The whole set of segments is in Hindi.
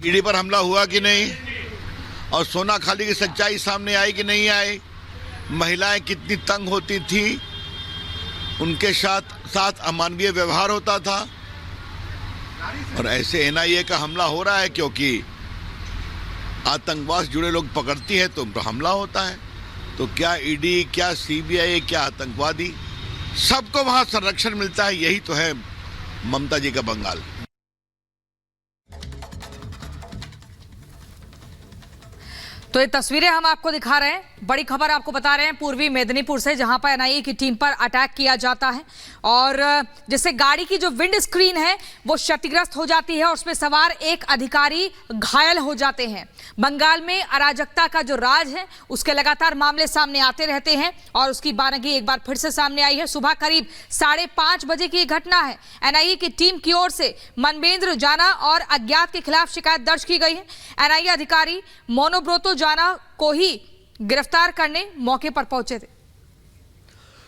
ईडी पर हमला हुआ कि नहीं, और सोना खाली की सच्चाई सामने आई कि नहीं आई, महिलाएं कितनी तंग होती थी, उनके साथ अमानवीय व्यवहार होता था, और ऐसे एनआईए का हमला हो रहा है क्योंकि आतंकवाद से जुड़े लोग पकड़ती है तो उन पर हमला होता है। तो क्या ईडी, क्या सीबीआई, क्या आतंकवादी, सबको वहां संरक्षण मिलता है। यही तो है ममता जी का बंगाल। तो ये तस्वीरें हम आपको दिखा रहे हैं, बड़ी खबर आपको बता रहे हैं पूर्वी मेदिनीपुर से, जहां पर एनआईए की टीम पर अटैक किया जाता है और जिससे गाड़ी की जो विंड स्क्रीन है वो क्षतिग्रस्त हो जाती है और उसमें सवार एक अधिकारी घायल हो जाते हैं। बंगाल में अराजकता का जो राज है उसके लगातार मामले सामने आते रहते हैं और उसकी बारगी एक बार फिर से सामने आई है। सुबह करीब 5:30 बजे की घटना है। एनआईए की टीम की ओर से मनवेंद्र जाना और अज्ञात के खिलाफ शिकायत दर्ज की गई है। एनआईए अधिकारी मोनोब्रोतो जाना को ही गिरफ्तार करने मौके पर पहुंचे थे।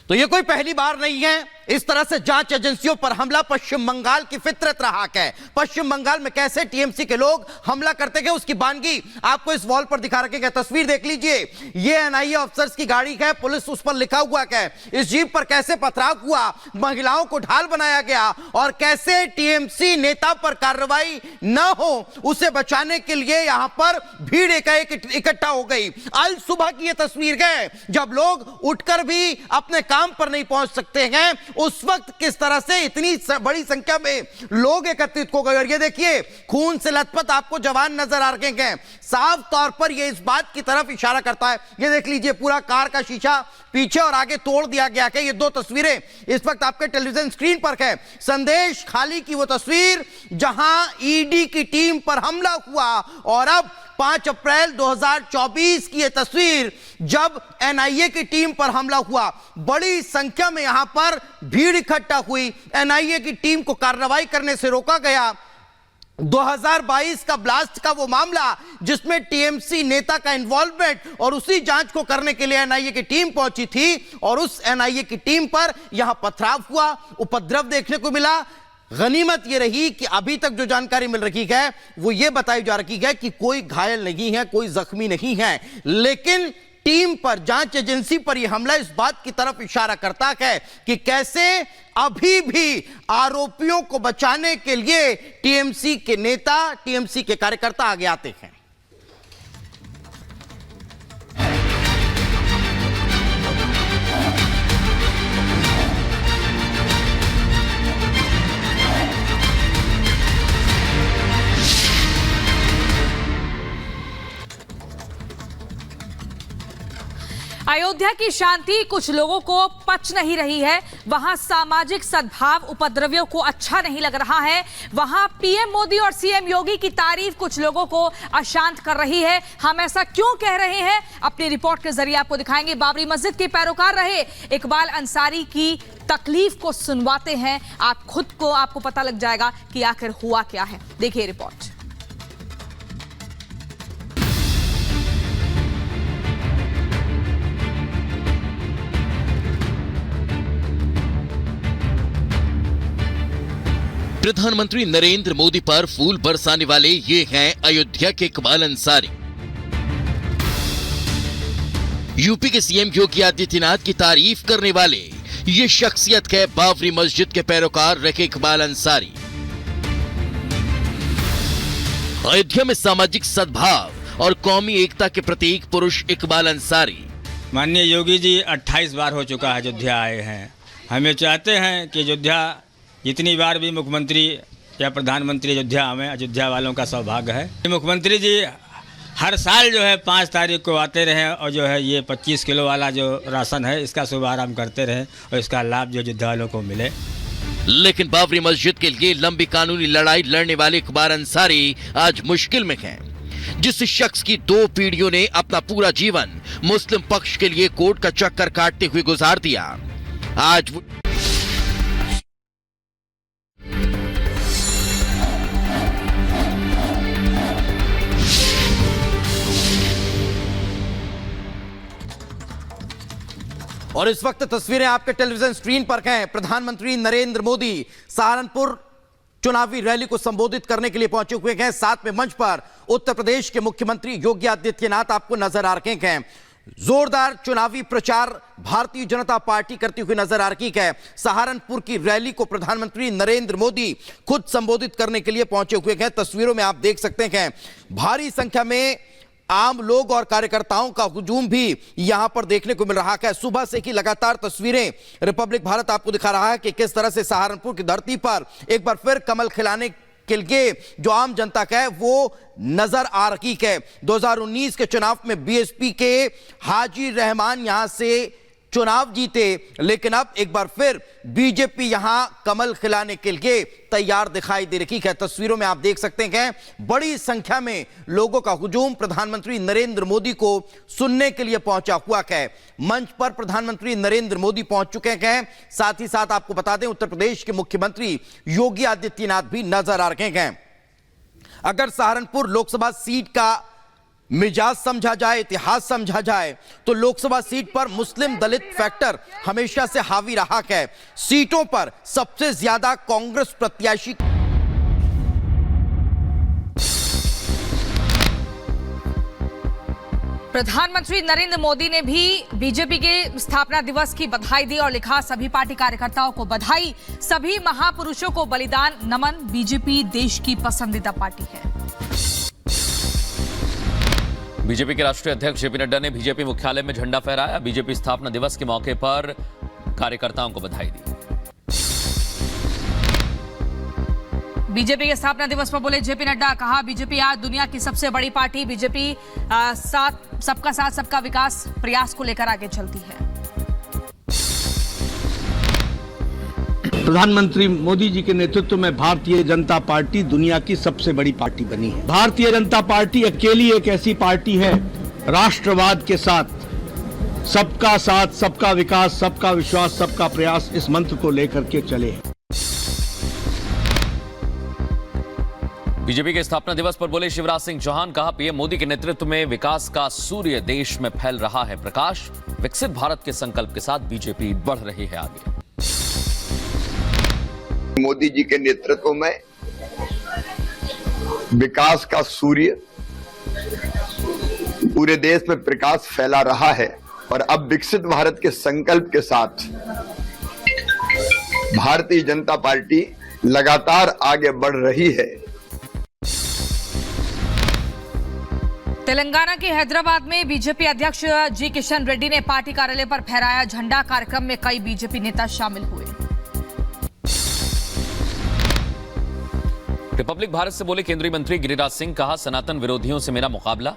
तो ये कोई पहली बार नहीं है इस तरह से जांच एजेंसियों पर हमला। पश्चिम बंगाल की फितरत रहा है। पश्चिम बंगाल में कैसे टीएमसी के लोग हमला करते गए उसकी बानगी आपको इस वॉल पर दिखा रखे गए। तस्वीर देख लीजिए, ये एनआईए ऑफिसर्स की गाड़ी है, पुलिस उस पर लिखा हुआ है। इस जीप पर कैसे पथराव हुआ, महिलाओं को ढाल बनाया गया और कैसे टीएमसी नेता पर कार्रवाई न हो उसे बचाने के लिए यहां पर भीड़ एकाएक इकट्ठा हो गई। आज सुबह की यह तस्वीर है जब लोग उठकर भी अपने काम पर नहीं पहुंच सकते हैं। उस वक्त किस तरह से इतनी बड़ी संख्या में लोग एकत्रित हो गए और ये देखिए खून से लथपथ आपको जवान नजर आ रहे हैं। साफ तौर पर यह इस बात की तरफ इशारा करता है। ये देख लीजिए पूरा कार का शीशा पीछे और आगे तोड़ दिया गया है। ये दो तस्वीरें इस वक्त आपके टेलीविजन स्क्रीन पर है। संदेश खाली की वो तस्वीर जहां ईडी की टीम पर हमला हुआ और अब 5 अप्रैल 2024 की यह तस्वीर जब एनआईए की टीम पर हमला हुआ। बड़ी संख्या में यहां पर भीड़ इकट्ठा हुई। एनआईए की टीम को कार्रवाई करने से रोका गया। 2022 का ब्लास्ट का वो मामला जिसमें टीएमसी नेता का इन्वॉल्वमेंट और उसी जांच को करने के लिए एनआईए की टीम पहुंची थी और उस एनआईए की टीम पर यहां पथराव हुआ, उपद्रव देखने को मिला। गनीमत यह रही कि अभी तक जो जानकारी मिल रही है वो ये बताई जा रही है कि कोई घायल नहीं है, कोई जख्मी नहीं है, लेकिन टीम पर, जांच एजेंसी पर यह हमला इस बात की तरफ इशारा करता है कि कैसे अभी भी आरोपियों को बचाने के लिए टीएमसी के नेता, टीएमसी के कार्यकर्ता आगे आते हैं। अयोध्या की शांति कुछ लोगों को पच नहीं रही है। वहां सामाजिक सद्भाव उपद्रवियों को अच्छा नहीं लग रहा है। वहां पीएम मोदी और सीएम योगी की तारीफ कुछ लोगों को अशांत कर रही है। हम ऐसा क्यों कह रहे हैं अपनी रिपोर्ट के जरिए आपको दिखाएंगे। बाबरी मस्जिद के पैरोकार रहे इकबाल अंसारी की तकलीफ को सुनवाते हैं। आपको पता लग जाएगा कि आखिर हुआ क्या है। देखिए रिपोर्ट। प्रधानमंत्री नरेंद्र मोदी पर फूल बरसाने वाले ये हैं अयोध्या के इकबाल अंसारी। यूपी के सीएम योगी आदित्यनाथ की तारीफ करने वाले ये शख्सियत है बाबरी मस्जिद के पैरोकार रखे इकबाल अंसारी। अयोध्या में सामाजिक सद्भाव और कौमी एकता के प्रतीक पुरुष इकबाल अंसारी। माननीय योगी जी 28 बार हो चुका है अयोध्या आए हैं। हमें चाहते हैं कि अयोध्या जितनी बार भी मुख्यमंत्री या प्रधानमंत्री अयोध्या आवे, अयोध्या वालों का सौभाग्य है। मुख्यमंत्री जी हर साल जो है 5 तारीख को आते रहे और जो है ये 25 किलो वाला जो राशन है इसका शुभारंभ करते रहे और इसका लाभ जो अयोध्या वालों को मिले। लेकिन बाबरी मस्जिद के लिए लंबी कानूनी लड़ाई लड़ने वाले इकबाल अंसारी आज मुश्किल में हैं। जिस शख्स की 2 पीढ़ियों ने अपना पूरा जीवन मुस्लिम पक्ष के लिए कोर्ट का चक्कर काटते हुए गुजार दिया, आज और इस वक्त तस्वीरें आपके टेलीविजन स्क्रीन पर हैं। प्रधानमंत्री नरेंद्र मोदी सहारनपुर चुनावी रैली को संबोधित करने के लिए पहुंचे हुए हैं। साथ में मंच पर उत्तर प्रदेश के मुख्यमंत्री योगी आदित्यनाथ आपको नजर आ रहे हैं। जोरदार चुनावी प्रचार भारतीय जनता पार्टी करती हुई नजर आ रही है। सहारनपुर की रैली को प्रधानमंत्री नरेंद्र मोदी खुद संबोधित करने के लिए पहुंचे हुए हैं। तस्वीरों में आप देख सकते हैं भारी संख्या में आम लोग और कार्यकर्ताओं का हुजूम भी यहां पर देखने को मिल रहा है। सुबह से की लगातार तस्वीरें रिपब्लिक भारत आपको दिखा रहा है कि किस तरह से सहारनपुर की धरती पर एक बार फिर कमल खिलाने के लिए जो आम जनता का है वो नजर आ रही है। 2019 के चुनाव में बीएसपी के हाजी रहमान यहां से चुनाव जीते, लेकिन अब एक बार फिर बीजेपी यहां कमल खिलाने के लिए तैयार दिखाई दे रही है। तस्वीरों में आप देख सकते हैं बड़ी संख्या में लोगों का हुजूम प्रधानमंत्री नरेंद्र मोदी को सुनने के लिए पहुंचा हुआ है। मंच पर प्रधानमंत्री नरेंद्र मोदी पहुंच चुके हैं। साथ ही साथ आपको बता दें उत्तर प्रदेश के मुख्यमंत्री योगी आदित्यनाथ भी नजर आ रहे हैं। अगर सहारनपुर लोकसभा सीट का मिजाज समझा जाए, इतिहास समझा जाए, तो लोकसभा सीट पर मुस्लिम दलित फैक्टर हमेशा से हावी रहा है। सीटों पर सबसे ज्यादा कांग्रेस प्रत्याशी प्रधानमंत्री नरेंद्र मोदी ने भी बीजेपी के स्थापना दिवस की बधाई दी और लिखा, सभी पार्टी कार्यकर्ताओं को बधाई, सभी महापुरुषों को बलिदान नमन। बीजेपी देश की पसंदीदा पार्टी है। बीजेपी के राष्ट्रीय अध्यक्ष जेपी नड्डा ने बीजेपी मुख्यालय में झंडा फहराया। बीजेपी स्थापना दिवस के मौके पर कार्यकर्ताओं को बधाई दी। बीजेपी के स्थापना दिवस पर बोले जेपी नड्डा, कहा बीजेपी आज दुनिया की सबसे बड़ी पार्टी। बीजेपी सबका साथ सबका विकास प्रयास को लेकर आगे चलती है। प्रधानमंत्री मोदी जी के नेतृत्व में भारतीय जनता पार्टी दुनिया की सबसे बड़ी पार्टी बनी है। भारतीय जनता पार्टी अकेली एक ऐसी पार्टी है राष्ट्रवाद के साथ सबका विकास, सबका विश्वास, सबका प्रयास, इस मंत्र को लेकर के चले। बीजेपी के स्थापना दिवस पर बोले शिवराज सिंह चौहान, कहा पीएम मोदी के नेतृत्व में विकास का सूर्य देश में फैल रहा है प्रकाश। विकसित भारत के संकल्प के साथ बीजेपी बढ़ रही है आगे। मोदी जी के नेतृत्व में विकास का सूर्य पूरे देश में प्रकाश फैला रहा है और अब विकसित भारत के संकल्प के साथ भारतीय जनता पार्टी लगातार आगे बढ़ रही है। तेलंगाना के हैदराबाद में बीजेपी अध्यक्ष जी किशन रेड्डी ने पार्टी कार्यालय पर फहराया झंडा। कार्यक्रम में कई बीजेपी नेता शामिल हुए। रिपब्लिक भारत से बोले केंद्रीय मंत्री गिरिराज सिंह, कहा सनातन विरोधियों से मेरा मुकाबला,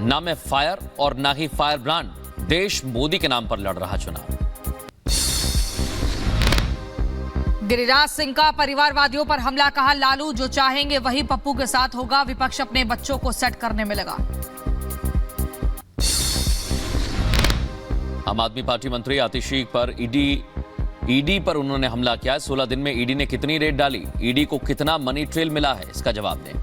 ना मैं फायर और ना ही फायर ब्रांड, देश मोदी के नाम पर लड़ रहा चुनाव। गिरिराज सिंह का परिवारवादियों पर हमला, कहा लालू जो चाहेंगे वही पप्पू के साथ होगा। विपक्ष अपने बच्चों को सेट करने में लगा। आम आदमी पार्टी मंत्री आतिशी पर ईडी पर उन्होंने हमला किया। 16 दिन में ईडी ने कितनी रेड डाली, ईडी को कितना मनी ट्रेल मिला है, इसका जवाब दें।